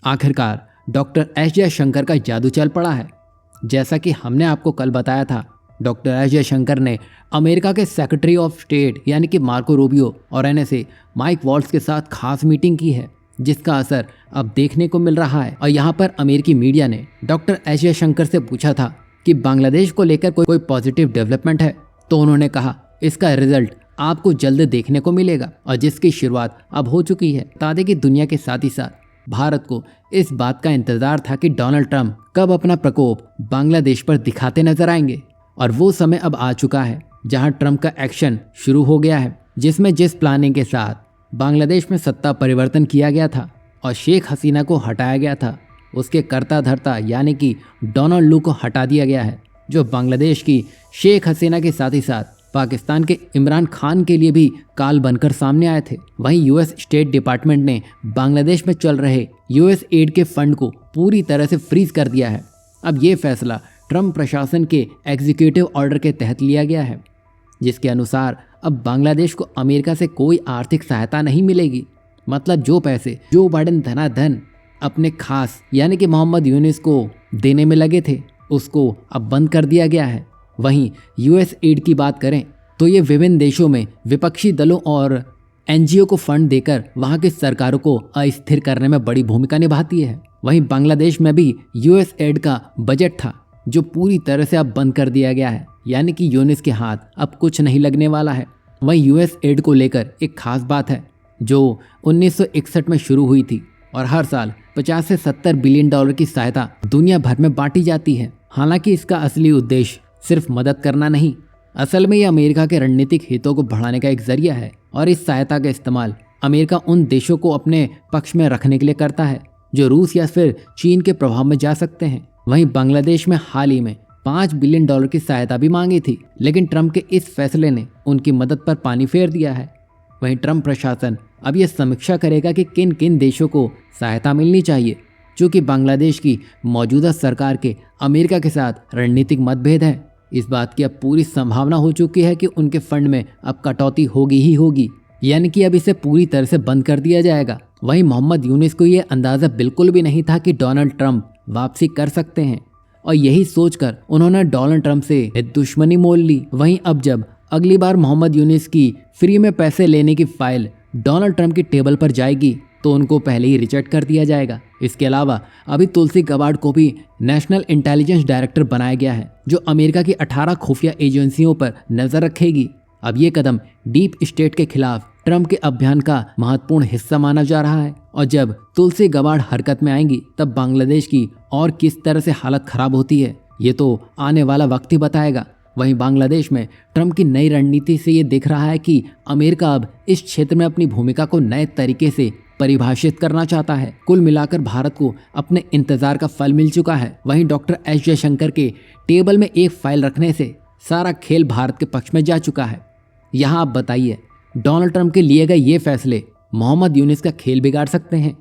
आखिरकार doctor S Jaishankar का जादू चल पड़ा है। जैसा कि हमने आपको कल बताया था, डॉक्टर एस जयशंकर ने अमेरिका के सेक्रेटरी ऑफ स्टेट यानी कि मार्को रूबियो और एनएसए माइक वॉल्ट्ज के साथ खास मीटिंग की है, जिसका असर अब देखने को मिल रहा है। और यहाँ पर अमेरिकी मीडिया ने डॉक्टर एस जयशंकर से पूछा था कि बांग्लादेश को लेकर कोई पॉजिटिव डेवलपमेंट है, तो उन्होंने कहा इसका रिजल्ट आपको जल्द देखने को मिलेगा और जिसकी शुरुआत अब हो चुकी है। बता दें कि दुनिया के साथ ही साथ भारत को इस बात का इंतजार था कि डोनाल्ड ट्रंप कब अपना प्रकोप बांग्लादेश पर दिखाते नजर आएंगे, और वो समय अब आ चुका है जहां ट्रंप का एक्शन शुरू हो गया है, जिसमें जिस प्लानिंग के साथ बांग्लादेश में सत्ता परिवर्तन किया गया था और शेख हसीना को हटाया गया था, उसके कर्ता धर्ता यानी कि डोनाल्ड लू को हटा दिया गया है, जो बांग्लादेश की शेख हसीना के साथ ही साथ पाकिस्तान के इमरान खान के लिए भी काल बनकर सामने आए थे। वहीं यूएस स्टेट डिपार्टमेंट ने बांग्लादेश में चल रहे यूएस एड के फंड को पूरी तरह से फ्रीज कर दिया है। अब ये फैसला ट्रंप प्रशासन के एग्जीक्यूटिव ऑर्डर के तहत लिया गया है, जिसके अनुसार अब बांग्लादेश को अमेरिका से कोई आर्थिक सहायता नहीं मिलेगी। मतलब जो पैसे जो बाइडेन धनाधन अपने खास यानी कि मोहम्मद यूनिस को देने में लगे थे, उसको अब बंद कर दिया गया है। वहीं यूएस एड की बात करें तो ये विभिन्न देशों में विपक्षी दलों और एनजीओ को फंड देकर वहां की सरकारों को अस्थिर करने में बड़ी भूमिका निभाती है। वहीं बांग्लादेश में भी यूएस एड का बजट था, जो पूरी तरह से अब बंद कर दिया गया है, यानी कि यूनिस के हाथ अब कुछ नहीं लगने वाला है। वहीं यूएस एड को लेकर एक खास बात है जो 1961 में शुरू हुई थी और हर साल 50 से 70 बिलियन डॉलर की सहायता दुनिया भर में बांटी जाती है। हालांकि इसका असली उद्देश्य सिर्फ मदद करना नहीं, असल में यह अमेरिका के रणनीतिक हितों को बढ़ाने का एक जरिया है और इस सहायता का इस्तेमाल अमेरिका उन देशों को अपने पक्ष में रखने के लिए करता है जो रूस या फिर चीन के प्रभाव में जा सकते हैं। वहीं बांग्लादेश में हाल ही में 5 बिलियन डॉलर की सहायता भी मांगी थी, लेकिन ट्रंप के इस फैसले ने उनकी मदद पर पानी फेर दिया है। वहीं ट्रंप प्रशासन अब यह समीक्षा करेगा कि किन किन देशों को सहायता मिलनी चाहिए, चूँकि बांग्लादेश की मौजूदा सरकार के अमेरिका के साथ रणनीतिक मतभेद है। इस बात की अब पूरी संभावना हो चुकी है कि उनके फंड में अब कटौती होगी ही होगी, यानी कि अब इसे पूरी तरह से बंद कर दिया जाएगा। वहीं मोहम्मद यूनिस को यह अंदाज़ा बिल्कुल भी नहीं था कि डोनाल्ड ट्रंप वापसी कर सकते हैं और यही सोचकर उन्होंने डोनाल्ड ट्रंप से दुश्मनी मोल ली। वहीं अब जब अगली बार मोहम्मद यूनिस की फ्री में पैसे लेने की फाइल डोनाल्ड ट्रंप की टेबल पर जाएगी तो उनको पहले ही रिजेक्ट कर दिया जाएगा। इसके अलावा अभी तुलसी गबार्ड को भी नेशनल इंटेलिजेंस डायरेक्टर बनाया गया है, जो अमेरिका की 18 खुफिया एजेंसियों पर नजर रखेगी। अब ये कदम डीप स्टेट के खिलाफ ट्रंप के अभियान का महत्वपूर्ण हिस्सा माना जा रहा है और जब तुलसी गबार्ड हरकत में आएंगी तब बांग्लादेश की और किस तरह से हालत खराब होती है, ये तो आने वाला वक्त ही बताएगा। वहीं बांग्लादेश में ट्रंप की नई रणनीति से ये दिख रहा है कि अमेरिका अब इस क्षेत्र में अपनी भूमिका को नए तरीके से परिभाषित करना चाहता है। कुल मिलाकर भारत को अपने इंतजार का फल मिल चुका है। वहीं डॉक्टर एस जयशंकर के टेबल में एक फाइल रखने से सारा खेल भारत के पक्ष में जा चुका है। यहाँ आप बताइए, डोनाल्ड ट्रंप के लिए गए ये फैसले मोहम्मद यूनिस का खेल बिगाड़ सकते हैं